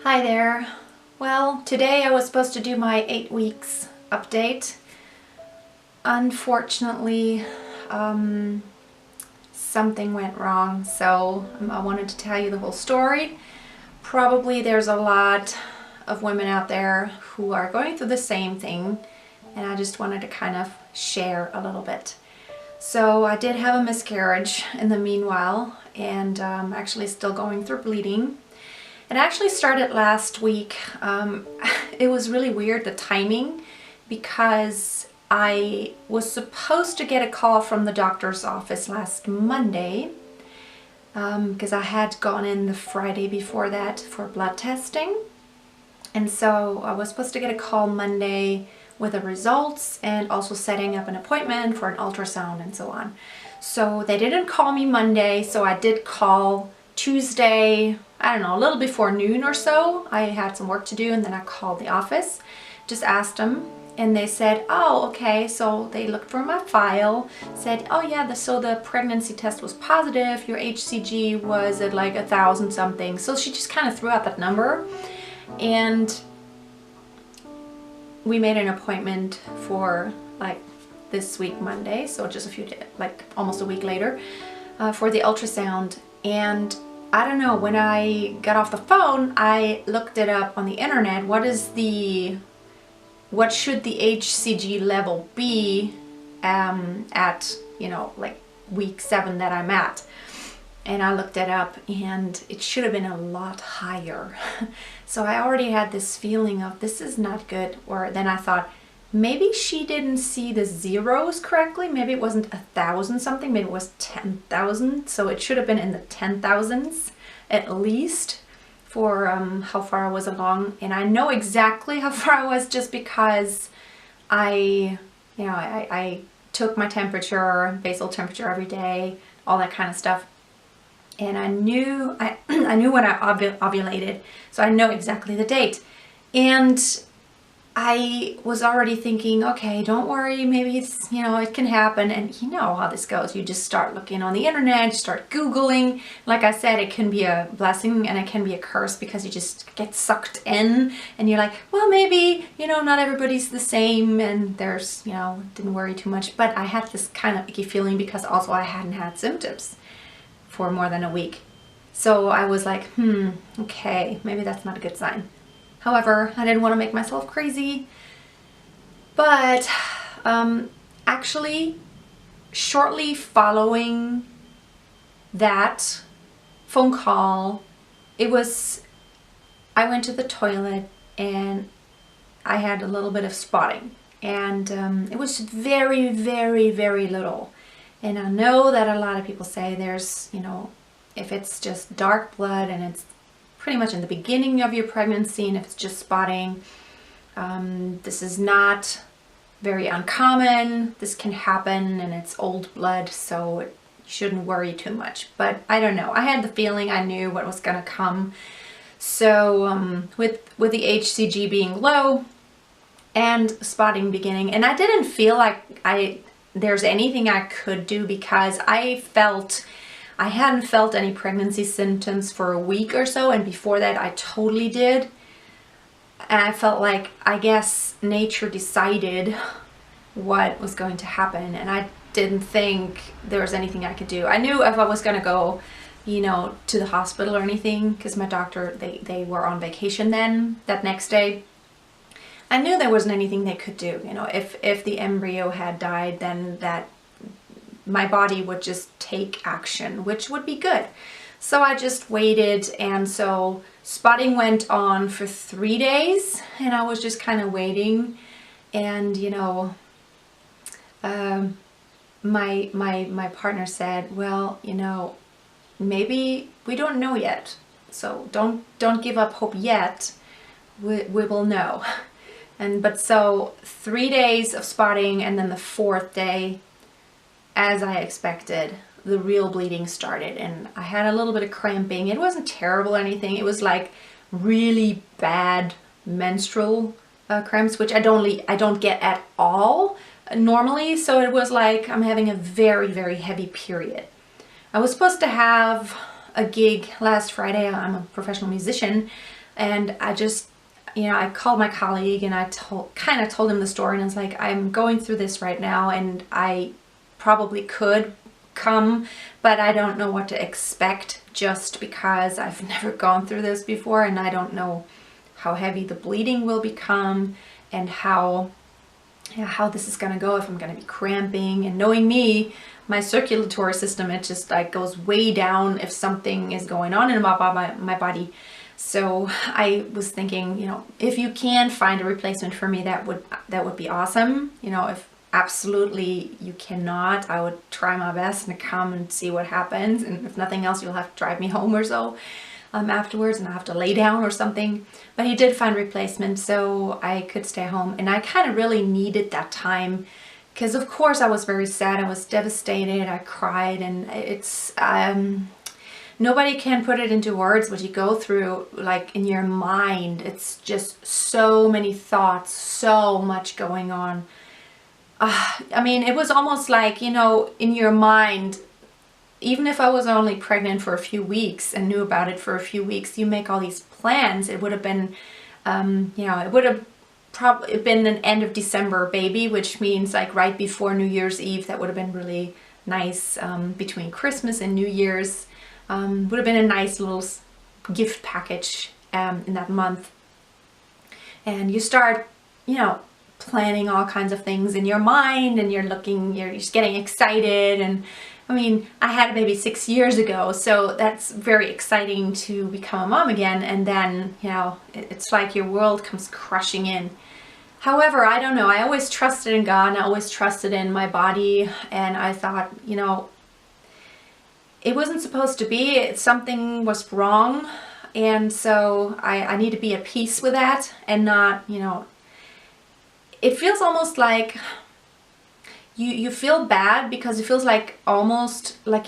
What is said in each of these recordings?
Hi there. Well, today I was supposed to do my 8 weeks update. Unfortunately, something went wrong, so I wanted to tell you the whole story. Probably there's a lot of women out there who are going through the same thing, and I just wanted to kind of share a little bit. So I did have a miscarriage in the meanwhile, and I'm actually still going through bleeding. It actually started last week. It was really weird, the timing, because I was supposed to get a call from the doctor's office last Monday, because I had gone in the Friday before that for blood testing. And so I was supposed to get a call Monday with the results and also setting up an appointment for an ultrasound and so on. So they didn't call me Monday, so I did call Tuesday, I don't know, a little before noon or so. I had some work to do, and then I called the office, just asked them, and they said, oh, okay. So they looked for my file, said, oh yeah, so the pregnancy test was positive, your HCG was at like 1,000 something. So she just kind of threw out that number, and we made an appointment for like this week Monday, so just a few days, like almost a week later, for the ultrasound. And I don't know, when I got off the phone, I looked it up on the internet. What should the HCG level be at, you know, like week 7 that I'm at? And I looked it up, and it should have been a lot higher. So I already had this feeling of this is not good. Or then I thought, maybe she didn't see the zeros correctly. Maybe it wasn't 1,000 something, maybe it was 10,000. So it should have been in the 10,000s at least for how far I was along. And I know exactly how far I was just because I took my temperature, basal temperature every day, all that kind of stuff. And I knew I knew when I ovulated, so I know exactly the date. And I was already thinking, okay, don't worry, maybe it's, you know, it can happen. And you know how this goes. You just start looking on the internet, you start Googling. Like I said, it can be a blessing and it can be a curse because you just get sucked in and you're like, well, maybe, you know, not everybody's the same, and there's, you know, didn't worry too much. But I had this kind of icky feeling because also I hadn't had symptoms for more than a week. So I was like, okay, maybe that's not a good sign. However, I didn't want to make myself crazy. But actually, shortly following that phone call, I went to the toilet and I had a little bit of spotting. And it was very, very, very little. And I know that a lot of people say there's, you know, if it's just dark blood and it's pretty much in the beginning of your pregnancy, and if it's just spotting, this is not very uncommon. This can happen, and it's old blood, so you shouldn't worry too much. But I don't know. I had the feeling I knew what was going to come. So with the HCG being low and spotting beginning, and I didn't feel like there's anything I could do because I hadn't felt any pregnancy symptoms for a week or so, and before that I totally did. And I felt like, I guess nature decided what was going to happen, and I didn't think there was anything I could do. I knew if I was going to go, you know, to the hospital or anything, because my doctor, they were on vacation then, that next day. I knew there wasn't anything they could do. You know, if the embryo had died, then that my body would just take action, which would be good. So I just waited, and so spotting went on for 3 days, and I was just kind of waiting. And you know, my partner said, well, you know, maybe we don't know yet, so don't give up hope yet. We will know. But so 3 days of spotting, and then the 4th day, as I expected, the real bleeding started, and I had a little bit of cramping. It wasn't terrible or anything. It was like really bad menstrual cramps, which I don't get at all normally. So it was like I'm having a very, very heavy period. I was supposed to have a gig last Friday. I'm a professional musician. And I just, I called my colleague and I kind of told him the story, and I was like, I'm going through this right now and I probably could come, but I don't know what to expect just because I've never gone through this before, and I don't know how heavy the bleeding will become and how this is gonna go, if I'm gonna be cramping. And knowing me, my circulatory system, it just like goes way down if something is going on in my body. So I was thinking, if you can find a replacement for me, that would be awesome. If absolutely you cannot, I would try my best and come and see what happens. And if nothing else, you'll have to drive me home or so afterwards, and I have to lay down or something. But he did find replacement, so I could stay home. And I kind of really needed that time, because of course I was very sad. I was devastated. I cried, and it's nobody can put it into words what you go through, like in your mind. It's just so many thoughts, so much going on. I mean, it was almost like, in your mind, even if I was only pregnant for a few weeks and knew about it for a few weeks, you make all these plans. It would have been, it would have probably been an end of December baby, which means like right before New Year's Eve. That would have been really nice, between Christmas and New Year's. Would have been a nice little gift package in that month. And you start, planning all kinds of things in your mind, and you're just getting excited. And I mean, I had a baby 6 years ago, so that's very exciting to become a mom again. And then, it's like your world comes crushing in. However, I don't know, I always trusted in God, and I always trusted in my body, and I thought, it wasn't supposed to be. Something was wrong, and so I need to be at peace with that, and not, it feels almost like you feel bad, because it feels like almost like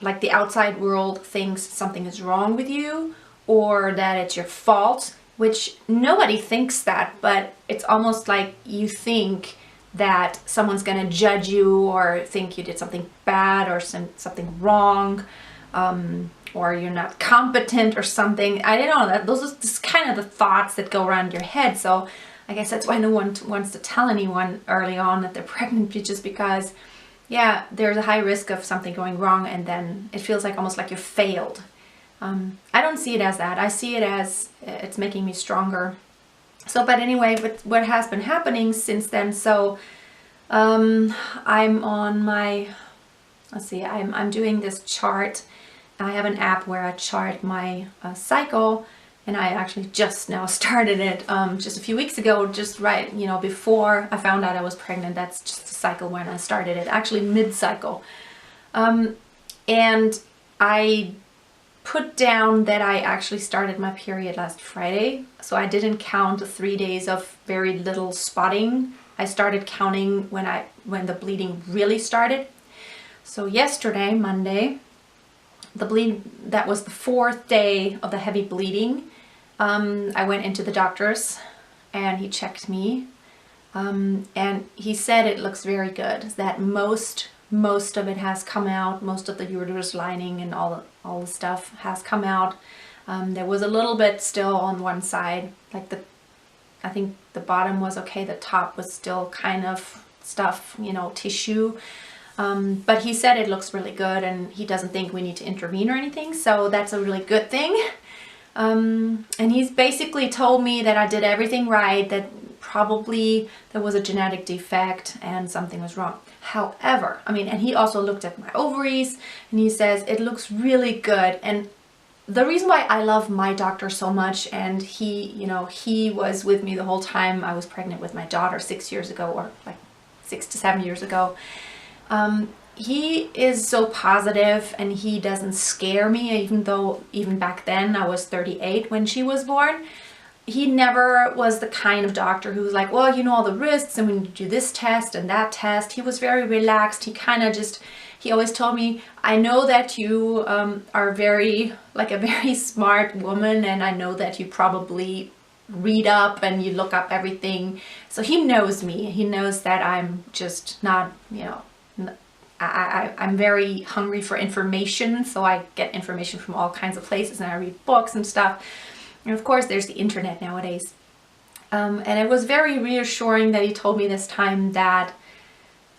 like the outside world thinks something is wrong with you, or that it's your fault, which nobody thinks that, but it's almost like you think that someone's gonna judge you, or think you did something bad or something wrong, or you're not competent or something. I don't know, those are just kind of the thoughts that go around your head. So I guess that's why no one wants to tell anyone early on that they're pregnant, just because, there's a high risk of something going wrong, and then it feels like almost like you failed. I don't see it as that. I see it as it's making me stronger. So, but anyway, what has been happening since then? So, I'm on my, I'm doing this chart. I have an app where I chart my cycle. And I actually just now started it just a few weeks ago, just right, before I found out I was pregnant. That's just the cycle when I started it, actually mid-cycle. And I put down that I actually started my period last Friday. So I didn't count the 3 days of very little spotting. I started counting when the bleeding really started. So yesterday, Monday, that was the 4th day of the heavy bleeding. I went into the doctor's, and he checked me, and he said it looks very good, that most of it has come out. Most of the uterus lining and all the stuff has come out. There was a little bit still on one side, like I think the bottom was okay, the top was still kind of stuff, tissue. But he said it looks really good, and he doesn't think we need to intervene or anything, so that's a really good thing. And he's basically told me that I did everything right, that probably there was a genetic defect and something was wrong. However, and he also looked at my ovaries, and he says it looks really good. And the reason why I love my doctor so much, and he was with me the whole time I was pregnant with my daughter 6 years ago, or like 6 to 7 years ago. He is so positive, and he doesn't scare me, even back then, I was 38 when she was born. He never was the kind of doctor who was like, well, all the risks, and we need to do this test and that test. He was very relaxed. He always told me, I know that you are a very smart woman, and I know that you probably read up and you look up everything. So he knows me. He knows that I'm just not, I'm very hungry for information, so I get information from all kinds of places, and I read books and stuff. And of course, there's the internet nowadays. And it was very reassuring that he told me this time that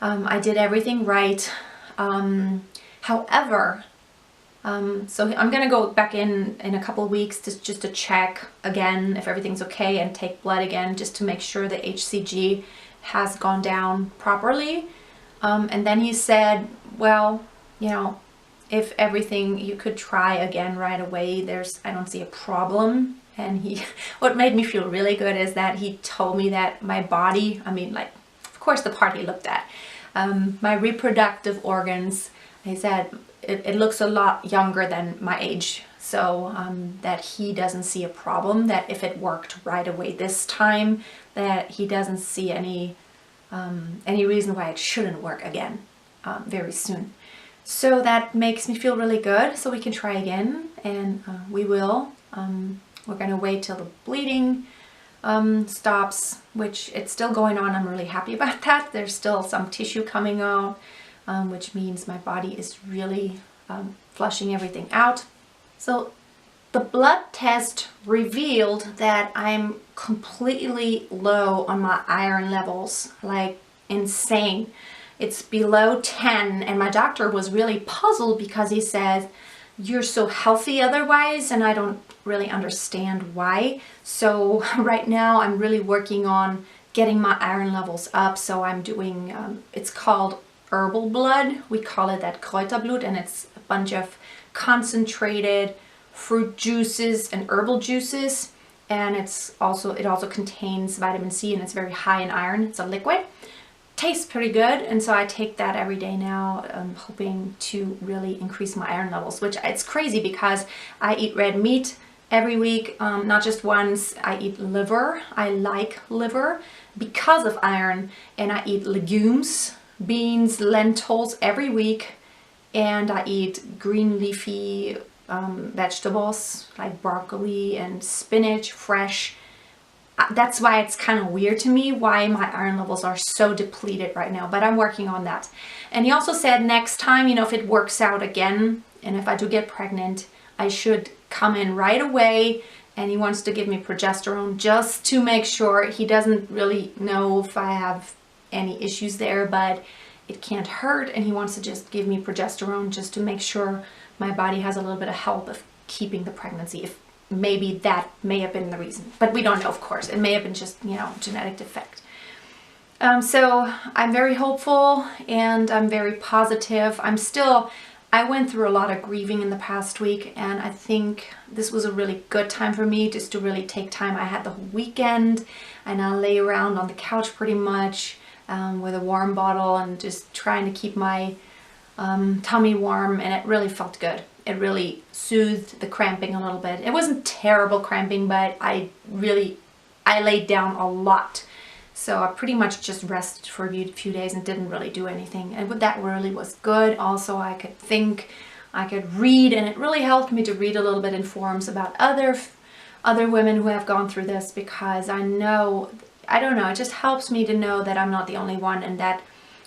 I did everything right. However, so I'm gonna go back in a couple of weeks just to check again if everything's okay and take blood again just to make sure the HCG has gone down properly. And then he said, well, you know, if everything, you could try again right away. I don't see a problem. And what made me feel really good is that he told me that my body, I mean, like, of course the part he looked at, my reproductive organs, he said it looks a lot younger than my age. So that he doesn't see a problem, that if it worked right away this time, that he doesn't see any reason why it shouldn't work again very soon. So that makes me feel really good. So we can try again, and we will. We're going to wait till the bleeding stops, which it's still going on. I'm really happy about that. There's still some tissue coming out, which means my body is really flushing everything out. So the blood test revealed that I'm completely low on my iron levels, like insane. It's below 10, and my doctor was really puzzled because he says, you're so healthy otherwise, and I don't really understand why. So right now I'm really working on getting my iron levels up. So I'm doing, it's called herbal blood. We call it that Kräuterblut, and it's a bunch of concentrated fruit juices and herbal juices. And it also contains vitamin C, and it's very high in iron. It's a liquid. Tastes pretty good, and so I take that every day now, hoping to really increase my iron levels, which it's crazy because I eat red meat every week, not just once. I eat liver. I like liver because of iron, and I eat legumes, beans, lentils every week, and I eat green leafy vegetables like broccoli and spinach, fresh. That's why it's kind of weird to me why my iron levels are so depleted right now, but I'm working on that. And he also said next time, you know, if it works out again, and if I do get pregnant, I should come in right away, and he wants to give me progesterone just to make sure. He doesn't really know if I have any issues there, but it can't hurt, and he wants to just give me progesterone just to make sure my body has a little bit of help of keeping the pregnancy. If maybe that may have been the reason, but we don't know, of course. It may have been just, you know, genetic defect. So I'm very hopeful, and I'm very positive. I went through a lot of grieving in the past week, and I think this was a really good time for me just to really take time. I had the whole weekend, and I lay around on the couch pretty much with a warm bottle and just trying to keep my tummy warm, and it really felt good. It really soothed the cramping a little bit. It wasn't terrible cramping, but I laid down a lot. So I pretty much just rested for a few days and didn't really do anything. And that really was good. Also, I could think, I could read, and it really helped me to read a little bit in forums about other women who have gone through this, because I don't know, it just helps me to know that I'm not the only one, and that,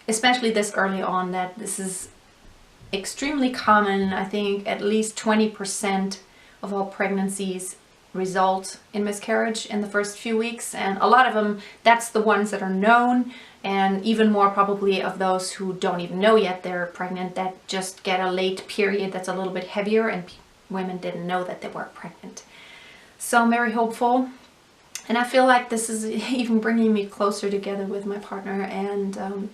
especially this early on, that this is extremely common. I think at least 20% of all pregnancies result in miscarriage in the first few weeks, and a lot of them, that's the ones that are known, and even more probably of those who don't even know yet they're pregnant, that just get a late period that's a little bit heavier, and women didn't know that they were pregnant. So I'm very hopeful, and I feel like this is even bringing me closer together with my partner, and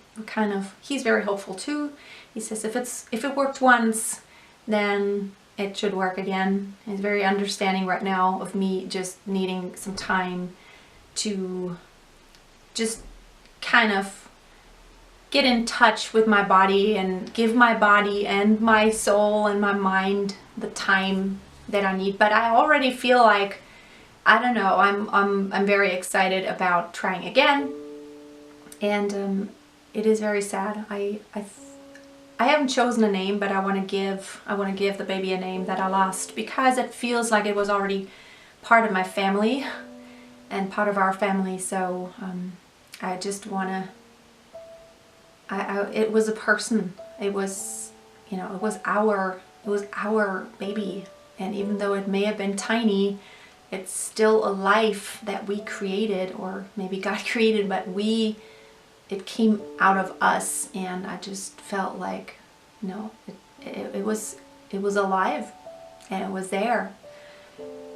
he's very hopeful too. He says if it worked once, then it should work again. He's very understanding right now of me just needing some time to just kind of get in touch with my body and give my body and my soul and my mind the time that I need. But I already feel like, I don't know, I'm very excited about trying again, and it is very sad. I haven't chosen a name, but I want to give the baby a name that I lost, because it feels like it was already part of my family and part of our family. So I just want to. It was a person. It was, you know, it was our baby, and even though it may have been tiny, it's still a life that we created, or maybe God created, but it came out of us. And I just felt like, no, it was alive, and it was there,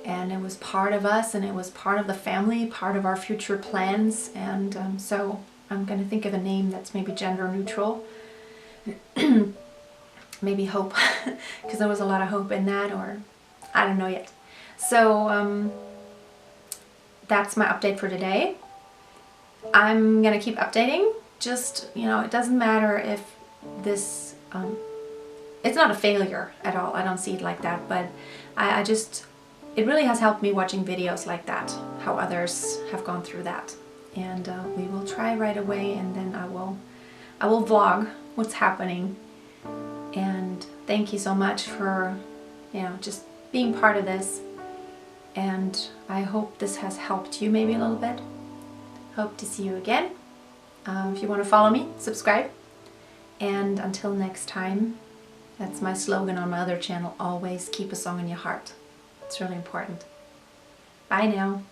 and it was part of us, and it was part of the family, part of our future plans. And so I'm going to think of a name that's maybe gender neutral. Maybe hope, because there was a lot of hope in that, or I don't know yet. So that's my update for today. I'm gonna keep updating. Just, it doesn't matter if this, it's not a failure at all. I don't see it like that, but I just, it really has helped me watching videos like that, how others have gone through that. And we will try right away, and then I will vlog what's happening. And thank you so much for, just being part of this. And I hope this has helped you maybe a little bit. Hope to see you again. If you want to follow me, subscribe. And until next time, that's my slogan on my other channel, always keep a song in your heart. It's really important. Bye now.